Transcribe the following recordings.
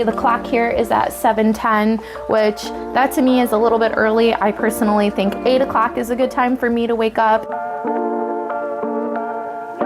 The clock here is at 7:10, which that to me is a little bit early. I personally think 8 o'clock is a good time for me to wake up.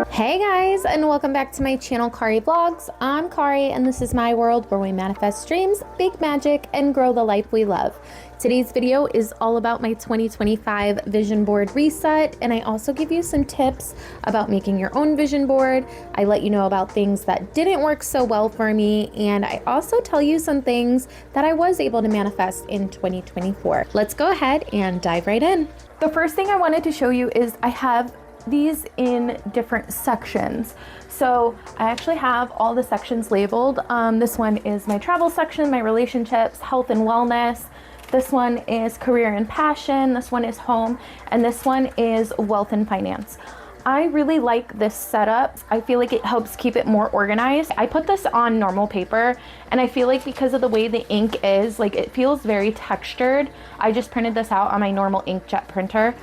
Hey guys, and welcome back to my channel, Kari Vlogs. I'm Kari, and this is my world where we manifest dreams, big magic, and grow the life we love. Today's video is all about my 2025 vision board reset, and I also give you some tips about making your own vision board. I let you know about things that didn't work so well for me, and I also tell you some things that I was able to manifest in 2024. Let's go ahead and dive right in. The first thing I wanted to show you is I have these in different sections. So I actually have all the sections labeled. This one is my travel section, my relationships, health and wellness. This one is career and passion. This one is home. And this one is wealth and finance. I really like this setup. I feel like it helps keep it more organized. I put this on normal paper, and I feel like because of the way the ink is, like, it feels very textured. I just printed this out on my normal inkjet printer.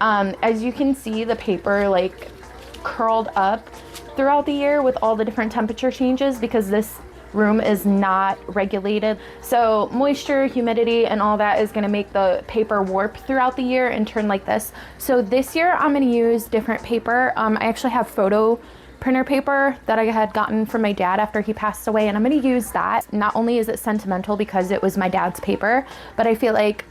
As you can see, the paper like curled up throughout the year with all the different temperature changes because this room is not regulated. So moisture, humidity, and all that is going to make the paper warp throughout the year and turn like this. So this year I'm going to use different paper. I actually have photo printer paper that I had gotten from my dad after he passed away, and I'm going to use that. Not only is it sentimental because it was my dad's paper, but I feel like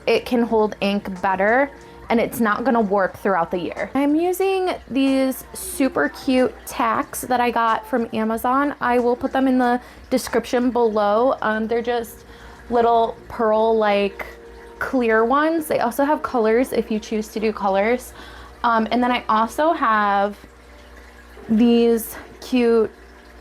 it can hold ink better and it's not gonna warp throughout the year. I'm using these super cute tacks that I got from Amazon. I will put them in the description below. They're just little pearl-like clear ones. They also have colors if you choose to do colors. And then I also have these cute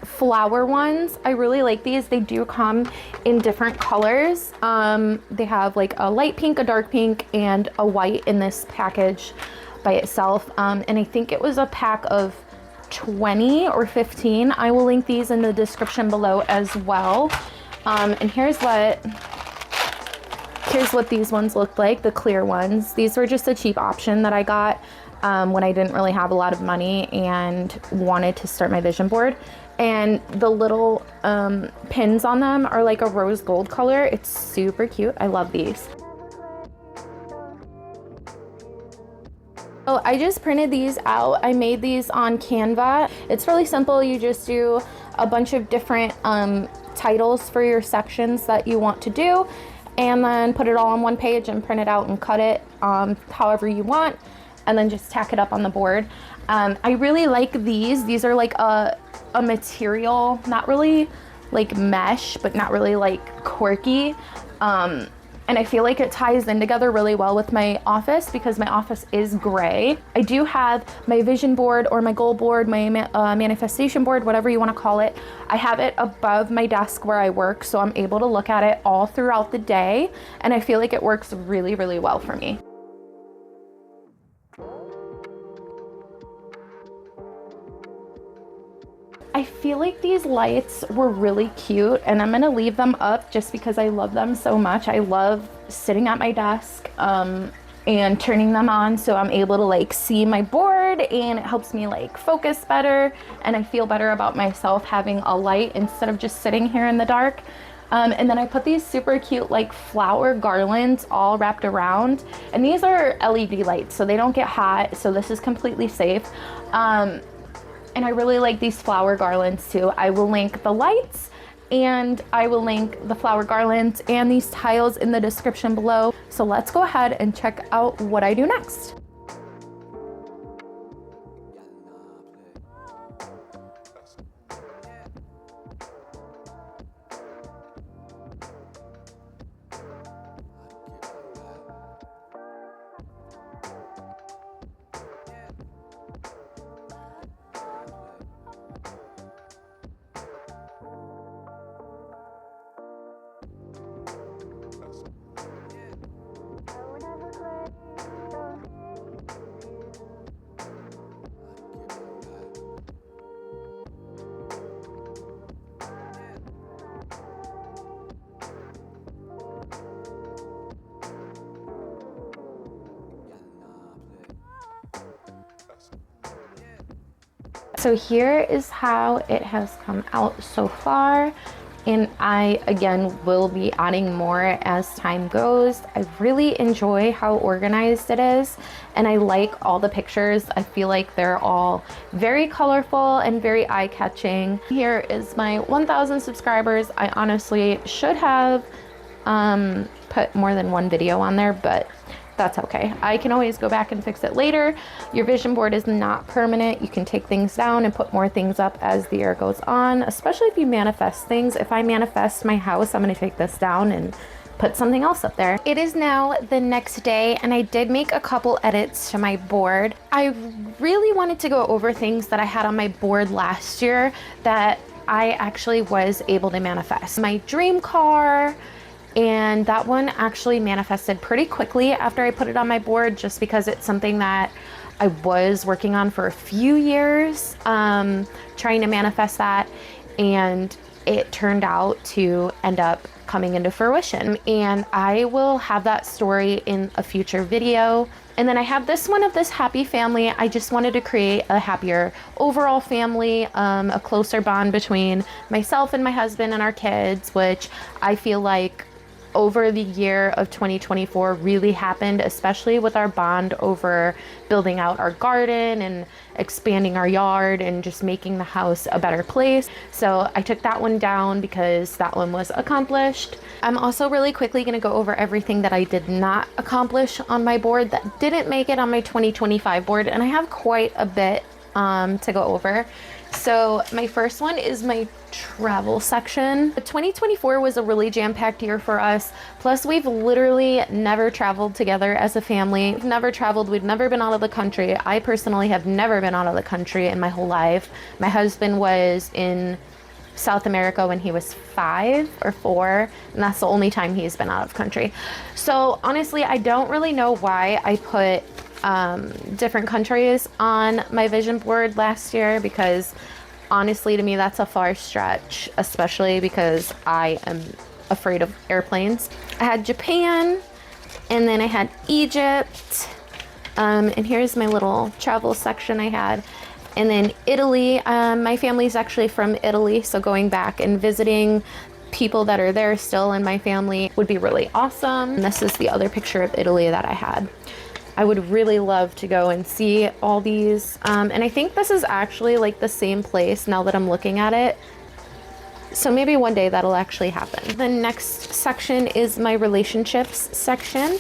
flower ones. I really like these. They do come in different colors. They have like a light pink, a dark pink, and a white in this package by itself. And I think it was a pack of 20 or 15. I will link these in the description below as well. And here's what these ones look like, the clear ones. These were just a cheap option that I got when I didn't really have a lot of money and wanted to start my vision board. And the little pins on them are like a rose gold color. It's super cute. I love these. So I just printed these out. I made these on Canva. It's really simple. You just do a bunch of different titles for your sections that you want to do, and then put it all on one page and print it out and cut it however you want, and then just tack it up on the board. I really like these. These are like a material, not really like mesh, but not really like corky. And I feel like it ties in together really well with my office because my office is gray. I do have my vision board or my goal board, my manifestation board, whatever you want to call it. I have it above my desk where I work, so I'm able to look at it all throughout the day. And I feel like it works really, really well for me. I feel like these lights were really cute, and I'm gonna leave them up just because I love them so much. I love sitting at my desk and turning them on so I'm able to like see my board, and it helps me like focus better, and I feel better about myself having a light instead of just sitting here in the dark. And then I put these super cute like flower garlands all wrapped around, and these are LED lights so they don't get hot, so this is completely safe. And I really like these flower garlands too. I will link the lights and I will link the flower garlands and these tiles in the description below. So let's go ahead and check out what I do next. So here is how it has come out so far. and I again will be adding more as time goes. I really enjoy how organized it is, and I like all the pictures. I feel like they're all very colorful and very eye-catching. Here is my 1,000 subscribers. I honestly should have put more than one video on there, but that's okay. I can always go back and fix it later. Your vision board is not permanent. You can take things down and put more things up as the year goes on, especially if you manifest things. If I manifest my house, I'm gonna take this down and put something else up there. It is now the next day, and I did make a couple edits to my board. I really wanted to go over things that I had on my board last year that I actually was able to manifest. My dream car, and that one actually manifested pretty quickly after I put it on my board, just because it's something that I was working on for a few years, trying to manifest that, and it turned out to end up coming into fruition. And I will have that story in a future video. And then I have this one of this happy family. I just wanted to create a happier overall family, a closer bond between myself and my husband and our kids, which I feel like over the year of 2024 really happened, especially with our bond over building out our garden and expanding our yard and just making the house a better place. So I took that one down because that one was accomplished. I'm also really quickly going to go over everything that I did not accomplish on my board that didn't make it on my 2025 board, and I have quite a bit to go over. So my first one is my travel section. 2024 was a really jam-packed year for us. Plus, we've literally never traveled together as a family. We've never traveled. We've never been out of the country. I personally have never been out of the country in my whole life. My husband was in South America when he was 5 or 4, and that's the only time he's been out of country. So honestly, I don't really know why I put different countries on my vision board last year, because honestly, to me, that's a far stretch, especially because I am afraid of airplanes. I had Japan, and then I had Egypt, and here's my little travel section I had. And then Italy. My family's actually from Italy, so going back and visiting people that are there still in my family would be really awesome. And this is the other picture of Italy that I had. I would really love to go and see all these. And I think this is actually like the same place now that I'm looking at it. So maybe one day that'll actually happen. The next section is my relationships section.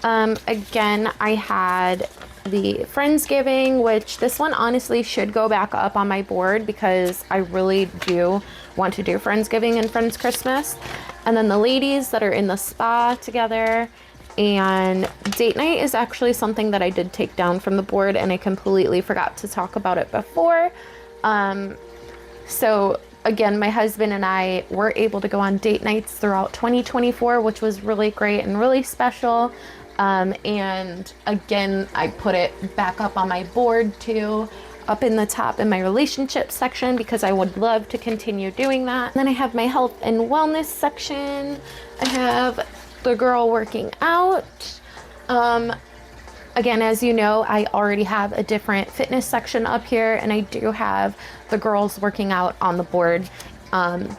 Again, I had the Friendsgiving, which this one honestly should go back up on my board because I really do want to do Friendsgiving and Friends Christmas. And then the ladies that are in the spa together. And date night is actually something that I did take down from the board, and I completely forgot to talk about it before. So again, my husband and I were able to go on date nights throughout 2024, which was really great and really special. And again, I put it back up on my board too, up in the top in my relationship section, because I would love to continue doing that. And then I have my health and wellness section. I have the girl working out. Again, as you know, I already have a different fitness section up here, and I do have the girls working out on the board.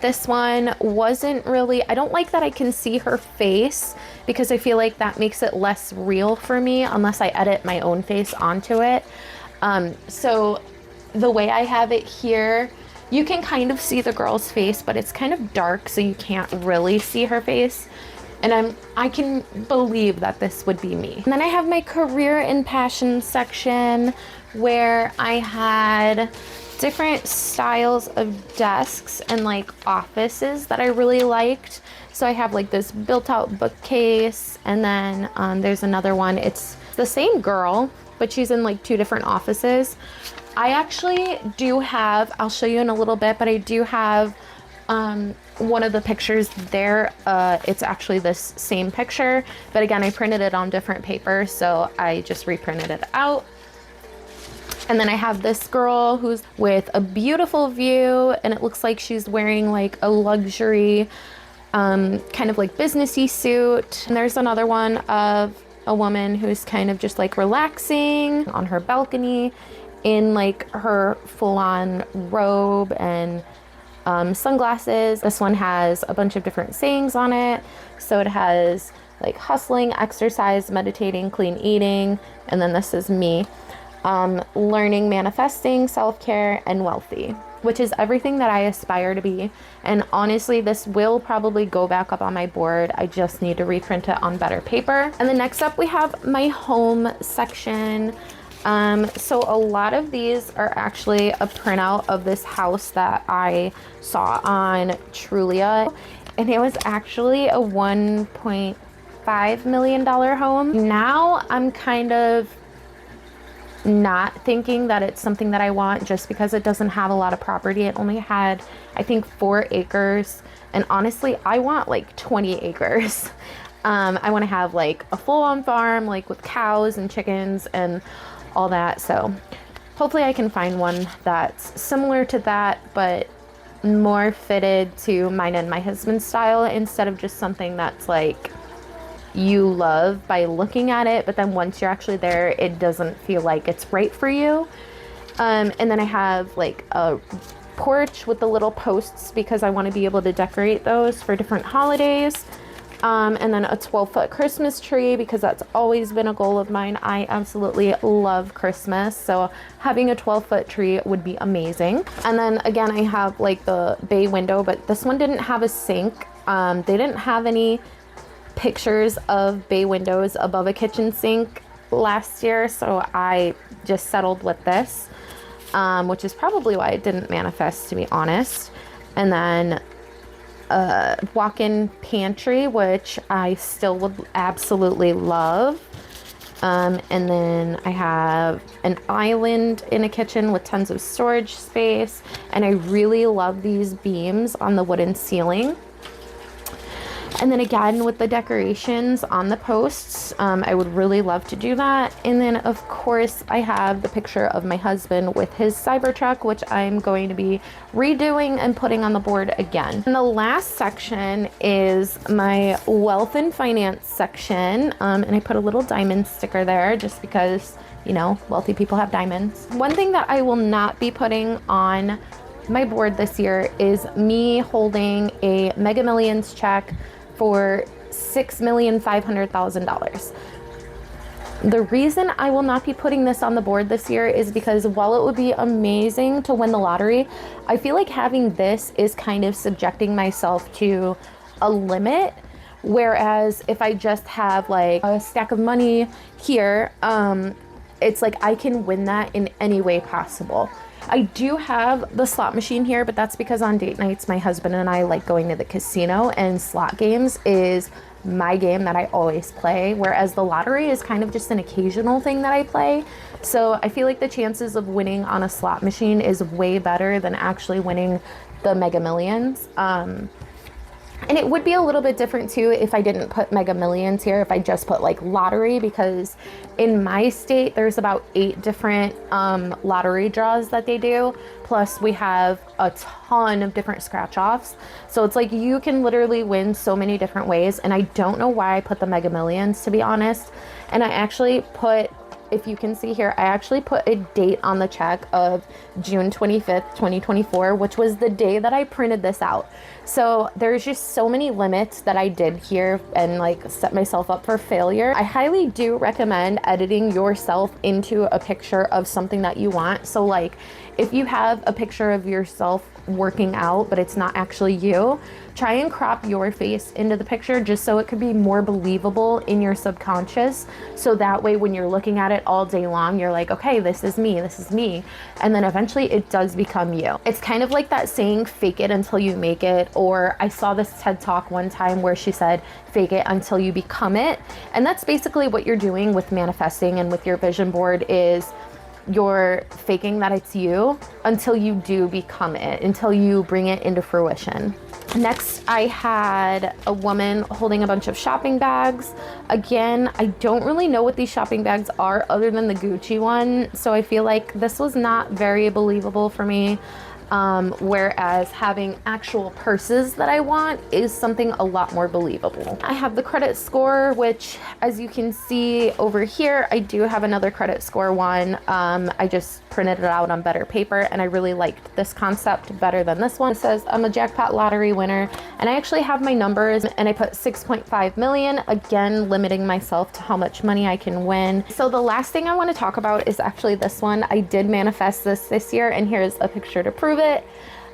This one wasn't really, I don't like that I can see her face, because I feel like that makes it less real for me unless I edit my own face onto it. So the way I have it here, you can kind of see the girl's face, but it's kind of dark, so you can't really see her face. And I can believe that this would be me. And then I have my career and passion section, where I had different styles of desks and like offices that I really liked. So I have like this built out bookcase, and then there's another one. It's the same girl, but she's in like 2 different offices. I actually do have, I'll show you in a little bit, but I do have one of the pictures there. It's actually this same picture, but again, I printed it on different paper, so I just reprinted it out. And then I have this girl who's with a beautiful view, and it looks like she's wearing like a luxury kind of like businessy suit. And there's another one of a woman who's kind of just like relaxing on her balcony in like her full-on robe and sunglasses. This one has a bunch of different sayings on it. So it has like hustling, exercise, meditating, clean eating, and then this is me. Learning, manifesting, self-care, and wealthy, which is everything that I aspire to be. And honestly, this will probably go back up on my board. I just need to reprint it on better paper. And then next up we have my home section. So a lot of these are actually a printout of this house that I saw on Trulia, and it was actually a $1.5 million home. Now I'm kind of not thinking that it's something that I want, just because it doesn't have a lot of property. It only had, I think, 4 acres. And honestly, I want like 20 acres. I want to have like a full-on farm, like with cows and chickens and all that. So hopefully I can find one that's similar to that, but more fitted to mine and my husband's style, instead of just something that's like you love by looking at it, but then once you're actually there, it doesn't feel like it's right for you. And then I have like a porch with the little posts because I want to be able to decorate those for different holidays. And then a 12-foot Christmas tree, because that's always been a goal of mine. I absolutely love Christmas, so having a 12-foot tree would be amazing. And then again, I have like the bay window, but this one didn't have a sink. They didn't have any pictures of bay windows above a kitchen sink last year, so I just settled with this, which is probably why it didn't manifest, to be honest. And then walk-in pantry, which I still would absolutely love. And then I have an island in a kitchen with tons of storage space, and I really love these beams on the wooden ceiling. And then again, with the decorations on the posts, I would really love to do that. And then of course I have the picture of my husband with his Cybertruck, which I'm going to be redoing and putting on the board again. And the last section is my wealth and finance section. And I put a little diamond sticker there just because, you know, wealthy people have diamonds. One thing that I will not be putting on my board this year is me holding a Mega Millions check for $6,500,000. The reason I will not be putting this on the board this year is because while it would be amazing to win the lottery, I feel like having this is kind of subjecting myself to a limit. Whereas if I just have like a stack of money here, it's like I can win that in any way possible. I do have the slot machine here, but that's because on date nights, my husband and I like going to the casino, and slot games is my game that I always play, whereas the lottery is kind of just an occasional thing that I play. So I feel like the chances of winning on a slot machine is way better than actually winning the Mega Millions. And it would be a little bit different too if I didn't put Mega Millions here, if I just put like lottery, because in my state there's about 8 different lottery draws that they do, plus we have a ton of different scratch offs, so it's like you can literally win so many different ways. And I don't know why I put the Mega Millions, to be honest. And I actually put, if you can see here, I actually put a date on the check of June 25th, 2024, which was the day that I printed this out. So there's just so many limits that I did here and like set myself up for failure. I highly do recommend editing yourself into a picture of something that you want. So like if you have a picture of yourself working out, but it's not actually you, try and crop your face into the picture just so it could be more believable in your subconscious. So that way, when you're looking at it all day long, you're like, okay, this is me, this is me. And then eventually it does become you. It's kind of like that saying, fake it until you make it. Or I saw this TED Talk one time where she said, fake it until you become it. And that's basically what you're doing with manifesting and with your vision board, is you're faking that it's you until you do become it, until you bring it into fruition. Next, I had a woman holding a bunch of shopping bags. Again, I don't really know what these shopping bags are other than the Gucci one, so I feel like this was not very believable for me. whereas having actual purses that I want is something a lot more believable. I have the credit score, which as you can see over here, I do have another credit score one. I just printed it out on better paper and I really liked this concept better than this one. It says I'm a jackpot lottery winner and I actually have my numbers and I put 6.5 million, again limiting myself to how much money I can win. So the last thing I want to talk about is actually this one. I did manifest this year and here's a picture to prove it.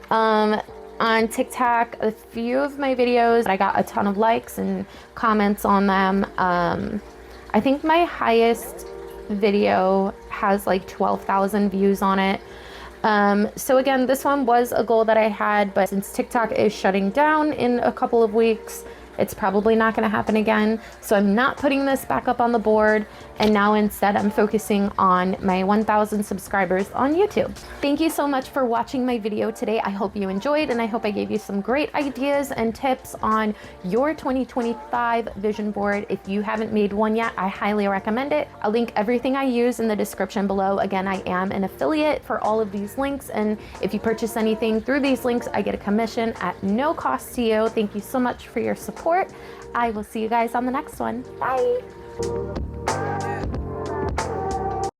On TikTok, a few of my videos, I got a ton of likes and comments on them. I think my highest video has like 12,000 views on it. So again, this one was a goal that I had, but since TikTok is shutting down in a couple of weeks, it's probably not going to happen again. So I'm not putting this back up on the board. And now instead I'm focusing on my 1,000 subscribers on YouTube. Thank you so much for watching my video today. I hope you enjoyed and I hope I gave you some great ideas and tips on your 2025 vision board. If you haven't made one yet, I highly recommend it. I'll link everything I use in the description below. Again, I am an affiliate for all of these links. And if you purchase anything through these links, I get a commission at no cost to you. Thank you so much for your support. I will see you guys on the next one. Bye.